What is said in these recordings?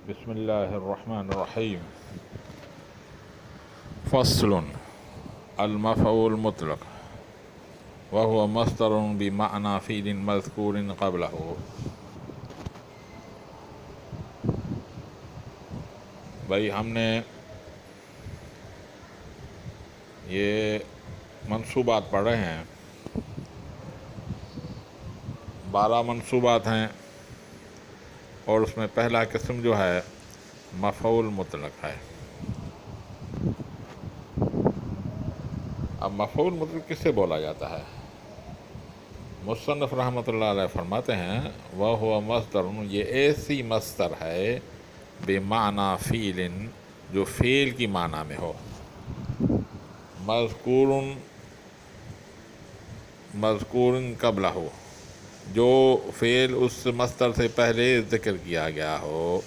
بسم اللہ الرحمن الرحیم. فصل المفعول المطلق وهو مصدر بمعنى فعل مذکور قبله. بھائی ہم نے یہ منصوبات پڑھ رہے ہیں. 12 منصوبات ہیں اور اس میں پہلا قسم جو ہے مفعول مطلق ہے. اب مفعول مطلق کس سے بولا جاتا ہے؟ مصنف رحمۃ اللہ علیہ فرماتے ہیں وَهُوَ مصدر، یہ ایسی مصدر ہے بمعنی فعل، جو فعل کی معنی میں ہو، مذکور قبلہ ہو، جو فعل اس مصدر سے پہلے ذکر کیا گیا ہو،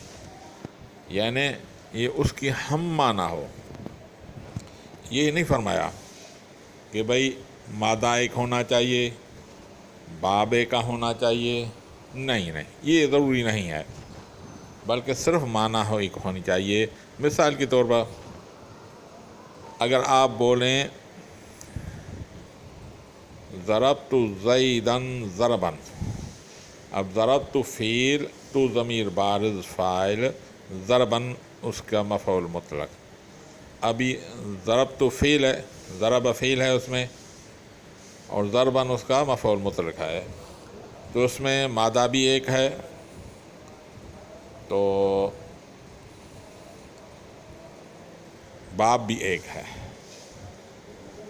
یعنی یہ اس کی ہم معنی ہو. یہ نہیں فرمایا کہ بھئی مادہ ایک ہونا چاہیے، باب ایک کا ہونا چاہیے، نہیں، یہ ضروری نہیں ہے، بلکہ صرف معنی ہو ایک ہونی چاہیے. مثال کے طور پر اگر آپ بولیں ضربت زیدن ضربن، اب ضربت فعل، تو ضمیر بارز فاعل، ضربن اس کا مفعول مطلق. ابھی ضربت فعل ہے، ضرب فعل ہے اس میں، اور ضربن اس کا مفعول مطلق ہے، تو اس میں مادہ بھی ایک ہے، تو باب بھی ایک ہے.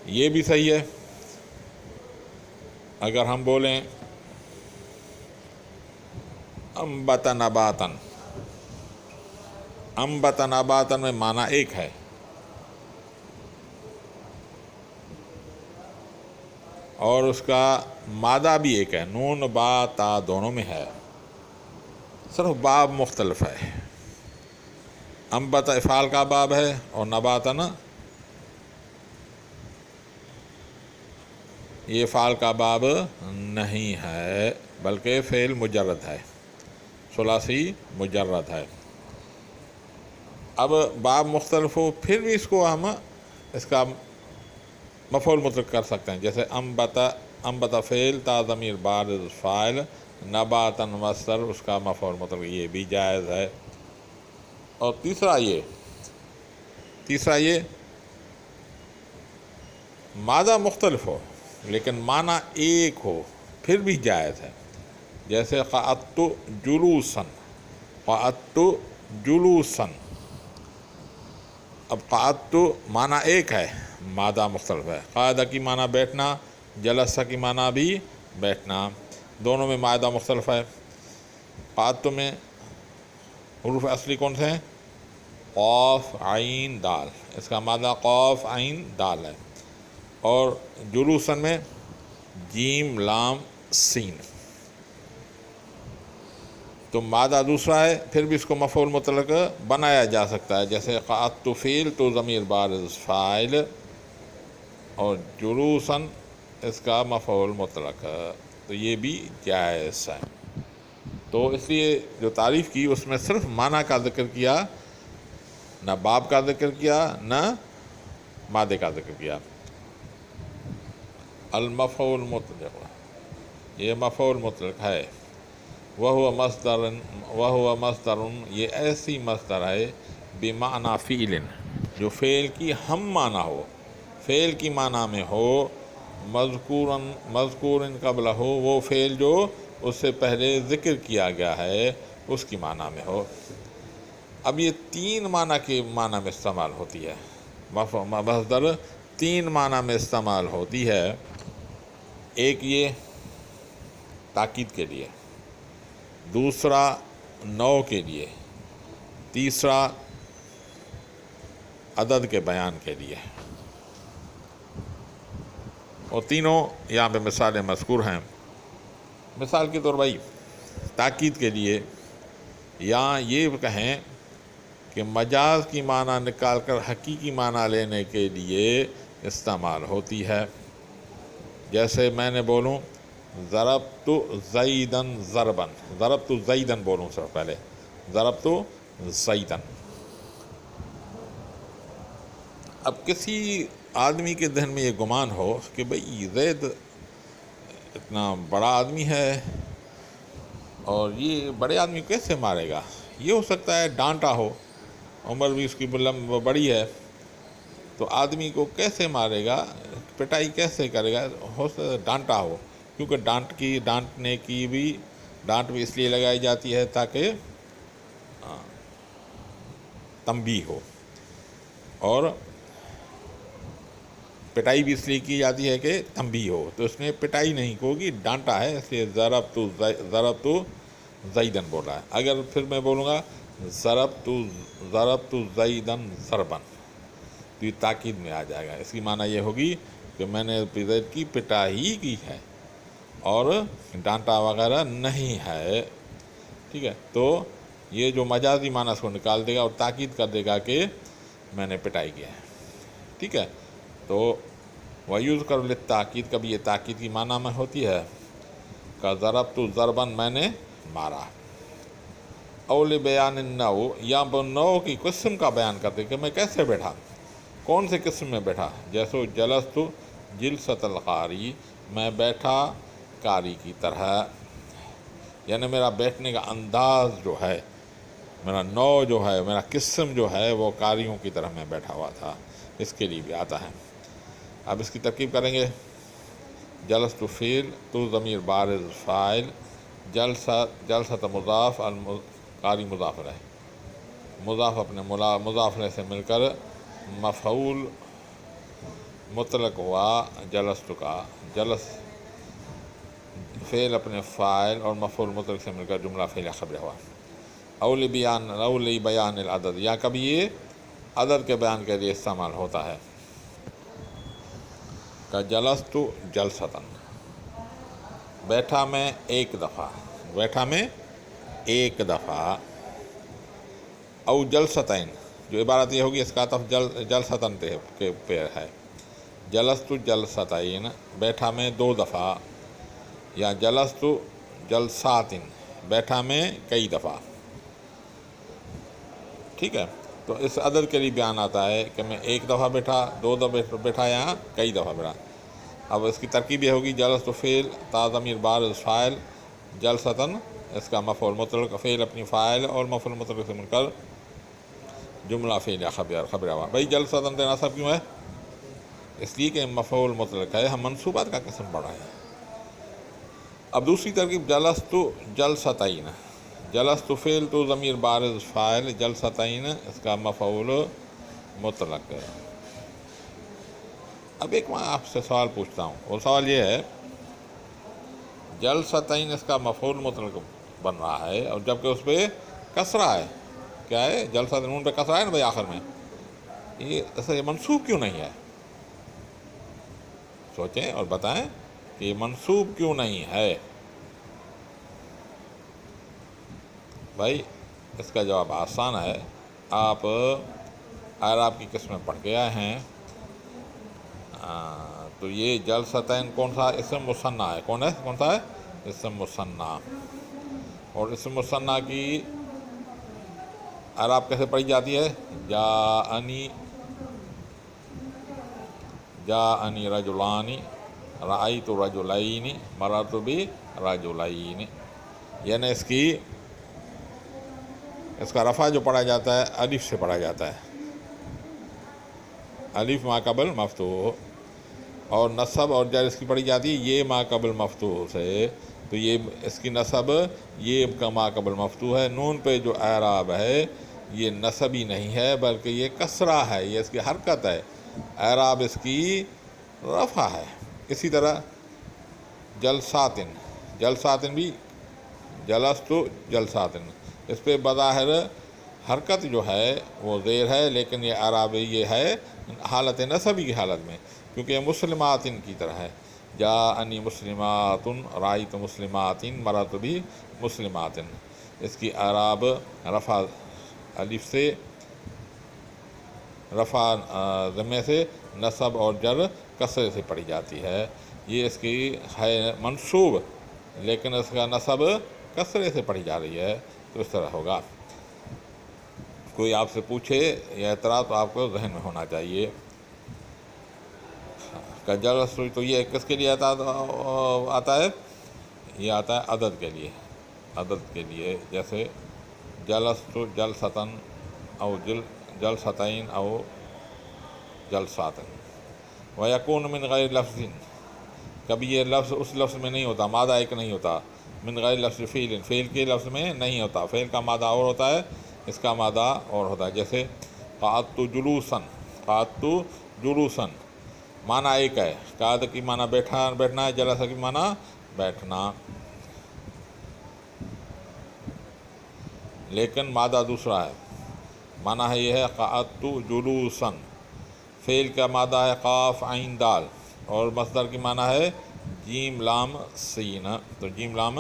یہ بھی صحیح ہے. اگر ہم بولیں انبت نباتن، انبت نباتن میں معنی ایک ہے، اور اس کا مادہ بھی ایک ہے، نون با تا دونوں میں ہے، صرف باب مختلف ہے. انبت افعال کا باب ہے اور نباتن یہ فعل کا باب نہیں ہے، بلکہ فعل مجرد ہے، ثلاثی مجرد ہے. اب باب مختلف ہو پھر بھی اس کو ہم اس کا مفعول مطلق کر سکتے ہیں، جیسے انبت فعل تا ضمیر بارز فاعل، نباتن مصدر اس کا مفعول مطلق، یہ بھی جائز ہے. اور تیسرا یہ مادہ مختلف ہو لیکن معنی ایک ہو، پھر بھی جائز ہے. جیسے قعدت جلوسن، قعدت جلوسن، اب قعدت معنی ایک ہے، مادہ مختلف ہے. قاعدہ کی معنی بیٹھنا، جلسہ کی معنی بھی بیٹھنا، دونوں میں مادہ مختلف ہے. قعدت میں حروف اصلی کون سے ہیں؟ قاف عین دال، اس کا مادہ قاف عین دال ہے. اور جلوسن میں جیم لام سین، تو مادہ دوسرا ہے، پھر بھی اس کو مفعول مطلق بنایا جا سکتا ہے. جیسے قعدت فعل تو ضمیر بارز فاعل، اور جلوسن اس کا مفعول مطلق، تو یہ بھی جائز ہے. تو اس لیے جو تعریف کی اس میں صرف معنی کا ذکر کیا، نہ باب کا ذکر کیا، نہ مادے کا ذکر کیا. المفعول مطلق، یہ مفعول مطلق ہے. وَهُوَ مصدر، یہ ایسی مصدر ہے بمعنی فعل، جو فعل کی ہم معنی ہو، فعل کی معنی میں ہو، مذکور قبلہ ہو، وہ فعل جو اس سے پہلے ذکر کیا گیا ہے اس کی معنی میں ہو. اب یہ 3 معنی کے معنی میں استعمال ہوتی ہے، مصدر 3 معنی میں استعمال ہوتی ہے. ایک یہ تاکید کے لیے، دوسرا نوع کے لیے، تیسرا عدد کے بیان کے لیے. اور تینوں یہاں پہ مثالیں مذکور ہیں. مثال کے طور بھائی تاکید کے لیے یہاں یہ کہیں کہ مجاز کی معنی نکال کر حقیقی معنی لینے کے لیے استعمال ہوتی ہے. جیسے میں نے بولوں ضربت زیدن ضربن، ضربت زیدن بولوں سر پہلے، ضربت زیدن۔ اب کسی آدمی کے ذہن میں یہ گمان ہو کہ بھئی زید اتنا بڑا آدمی ہے اور یہ بڑے آدمی کیسے مارے گا، یہ ہو سکتا ہے ڈانٹا ہو، عمر بھی اس کی بڑی ہے، تو آدمی کو کیسے مارے گا، پٹائی کیسے کرے گا، ہو سکتا ہے ڈانٹا ہو، کیونکہ ڈانٹنے کی بھی ڈانٹ بھی اس لیے لگائی جاتی ہے تاکہ تنبیہ ہو، اور پٹائی بھی اس لیے کی جاتی ہے کہ تنبیہ ہو، تو اس نے پٹائی نہیں ہوگی، ڈانٹا ہے، اس لیے ضربت زیدن بولا ہے۔ اگر پھر میں بولوں گا ضربت زیدن ضربن، تو یہ تاکید میں آ جائے گا، اس کی معنی یہ ہوگی کہ میں نے زید کی پٹائی کی ہے اور ڈانٹا وغیرہ نہیں ہے، ٹھیک ہے۔ تو یہ جو مجازی معنی اس کو نکال دے گا اور تاکید کر دے گا کہ میں نے پٹائی کیا ہے، ٹھیک ہے۔ تو وَيُذْكَرُ لِلتَّأْكِيد، کبھی یہ تاکید کی معنی میں ہوتی ہے، کہ ضربت ضربن، میں نے مارا، او لِبَيَانِ النَّوْعِ، یا نوع کی قسم کا بیان کرتے کہ میں کیسے بیٹھا، کون سے قسم میں بیٹھا، جیسے جلست جلسۃ القاری، میں بیٹھا قاری کی طرح، یعنی میرا بیٹھنے کا انداز جو ہے، میرا نوع جو ہے، میرا قسم جو ہے، وہ قاریوں کی طرح میں بیٹھا ہوا تھا، اس کے لیے بھی آتا ہے۔ اب اس کی ترکیب کریں گے، جلست فعل، تو ضمیر بارز فاعل، جلسۃ مضاف، قاری مضاف ہے، مضاف اپنے مضاف سے مل کر مفعول مطلق ہوا جلست کا، جلس فعل اپنے فاعل اور مفعول مطلق سے مل کر جملہ فعل خبر ہوا، او لبیان العدد، یا کبھی یہ عدد کے بیان کے لیے استعمال ہوتا ہے، کہ جلست جلستن، بیٹھا میں ایک دفعہ، بیٹھا میں ایک دفعہ، او جلستین، جو عبارت یہ ہوگی اس کا عطف جلستن پہ ہے، جلست جلستین، بیٹھا میں دو دفعہ، یا جلست جلساتن، بیٹھا میں کئی دفعہ، ٹھیک ہے۔ تو اس عدد کے لیے بیان آتا ہے کہ میں ایک دفعہ بیٹھا، دو دفعہ بیٹھا، یا کئی دفعہ بیٹھا۔ اب اس کی ترکیب یہ ہوگی، جلست فعل، تا ضمیر بارز فاعل، جلستن اس کا مفعول مطلق، فعل اپنی فاعل اور مفعول مطلق سے مل کر جملہ فعل خبر ہوا۔ بھائی جلستن کا نصب کیوں ہے؟ اس لیے کہ مفعول مطلق ہے، ہم منصوبات کا قسم پڑھ رہے ہیں۔ اب دوسری ترکیب، جلست جلستین، جلست فعل، تو ضمیر بارز فاعل، جلستین اس کا مفعول مطلق ہے۔ اب ایک میں آپ سے سوال پوچھتا ہوں، وہ سوال یہ ہے، جلستین اس کا مفعول مطلق بن رہا ہے، اور جبکہ اس پہ کسرہ ہے، کیا ہے، جلستین، نون پہ کسرہ ہے نا بھائی آخر میں، یہ منصوب کیوں نہیں ہے؟ سوچیں اور بتائیں کہ یہ منصوب کیوں نہیں ہے؟ بھائی اس کا جواب آسان ہے، آپ اعراب کی قسمیں پڑھ کے آئے ہیں، تو یہ جلستین کون سا اسم مثنیٰ ہے، کون سا ہے، اسم مثنیٰ، اور اسم مثنیٰ کی اعراب کیسے پڑھی جاتی ہے، جاءنی رجلان، رأیت رجلین، مررت برجلین، یعنی اس کا رفع جو پڑھا جاتا ہے الف سے پڑھا جاتا ہے، الف ما قبل مفتوح، اور نصب اور جر اس کی پڑھی جاتی ہے یہ ما قبل مفتوح سے، تو یہ اس کی نصب یہ ما قبل مفتوح ہے، نون پہ جو اعراب ہے یہ نصبی نہیں ہے بلکہ یہ کسرہ ہے، یہ اس کی حرکت ہے، اعراب اس کی رفع ہے۔ اسی طرح جلساتن بھی، جلست جلساتن، اس پہ بظاہر حرکت جو ہے وہ زیر ہے، لیکن یہ اعراب یہ ہے حالت نصبی کی حالت میں، کیونکہ یہ مسلماتن کی طرح ہے، جاءنی مسلماتن، رأیت مسلماتن، مررت بمسلماتن، اس کی اعراب رفع الف سے، رفع ضمے سے، نصب اور جر کسرے سے پڑھی جاتی ہے، یہ اس کی ہے منصوب لیکن اس کا نصب کسرے سے پڑھی جا رہی ہے، تو اس طرح ہوگا۔ کوئی آپ سے پوچھے یہ اعتراض تو آپ کو ذہن میں ہونا چاہیے کہ جلستو، تو یہ کس کے لیے آتا ہے؟ یہ آتا ہے عدد کے لیے، عدد کے لیے، جیسے جلستو جلستن او جلستین او جلساتن۔ وَيَكُونُ مِنْ غَيْرِ لَفْظٍ، کبھی یہ لفظ اس لفظ میں نہیں ہوتا، مادہ ایک نہیں ہوتا، من غیر لفظ فعل، فعل کے لفظ میں نہیں ہوتا، فعل کا مادہ اور ہوتا ہے، اس کا مادہ اور ہوتا ہے، جیسے قعدت جلوساً، قعدت جلوساً، معنی ایک ہے، قعد کی معنی بیٹھنا ہے، جلسہ کی معنی بیٹھنا، لیکن مادہ دوسرا ہے، معنی ہے یہ ہے قعدت جلوساً، فعل کا مادہ ہے قاف عین دال، اور مصدر کی معنی ہے جیم لام سین، تو جیم لام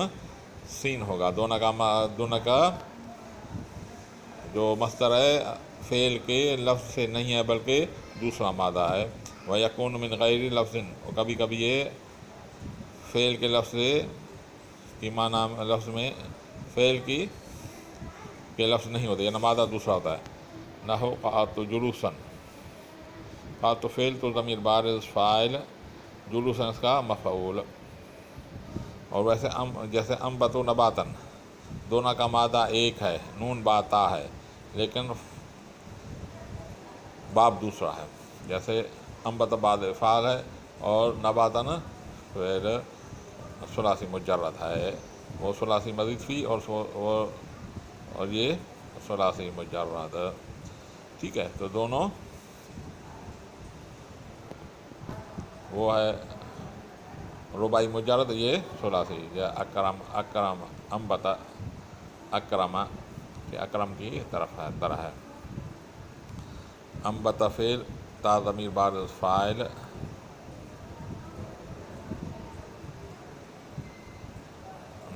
سین ہوگا، دونوں کا جو مصدر ہے فعل کے لفظ سے نہیں ہے بلکہ دوسرا مادہ ہے۔ وَيَكُونُ مِنْ غَيْرِ لَفْظٍ، اور کبھی کبھی یہ فعل کے لفظ کی معنی لفظ میں فعل کے لفظ نہیں ہوتے، یعنی مادہ دوسرا ہوتا ہے، نحو قعدت جلوساً، قعدت فعل تو ضمیر بارز فاعل، جلوساً اس کا مفعول، اور ویسے جیسے انبت و نباتن، دونوں کا مادہ ایک ہے، نون با تا ہے، لیکن باب دوسرا ہے، جیسے انبت بعد فعل ہے اور نباتن فعل ثلاثی مجرد ہے، وہ ثلاثی مزید فی اور یہ ثلاثی مجرد، ٹھیک ہے، تو دونوں وہ ہے رباعی مجرد، یہ ثلاثی، یہ اکرم انبت اکرم، کہ اکرم کی طرح ہے، انبت فعل، تا ضمیر بارز فاعل،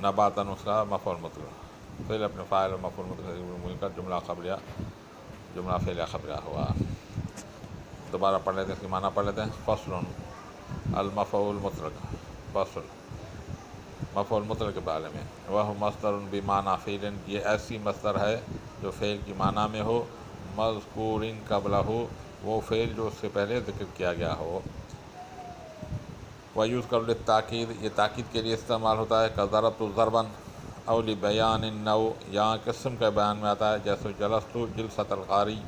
نباتن اس کا مفعول مطلق، فعل اپنے فاعل اور مفعول مطلق مل کر جملہ فعلیہ خبریہ ہوا۔ دوبارہ پڑھ لیتے ہیں، اس کی معنی پڑھ لیتے ہیں۔ فصل المفعول مطلق، فصل مفعول مطلق کے بارے میں، وہ مصدر بمعنی فعل، یہ ایسی مصدر ہے جو فعل کی معنی میں ہو، مذکور قبلہ، وہ فعل جو اس سے پہلے ذکر کیا گیا ہو، وَيُذْكَرُ لِلتَّأْكِيدِ، یہ تاکید کے لیے استعمال ہوتا ہے، كَضَرَبْتُ ضَرْبًا أَوْ لِبَيَانِ النَّوْعِ، یہاں قسم کا بیان میں آتا ہے، جیسے جلست جلسۃ القاری،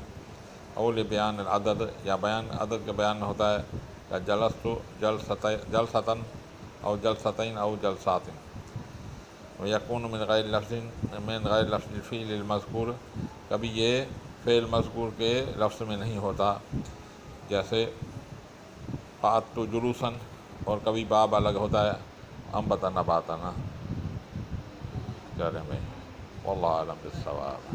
أو لِبَيَانِ العدد، یا بیان عدد کے بیان میں ہوتا ہے کہ جلست جلستن أو جلستین أو جلسات۔ وَيَكُونُ مِنْ غَيْرِ لَفْظِ الفِعْلِ الْمَذْكُورِ، کبھی یہ فعل مذکور کے لفظ میں نہیں ہوتا، جیسے قعدت جلوساً، اور کبھی باب الگ ہوتا ہے، انبت نباتن، چلیں بھائی، واللہ اعلم بالصواب۔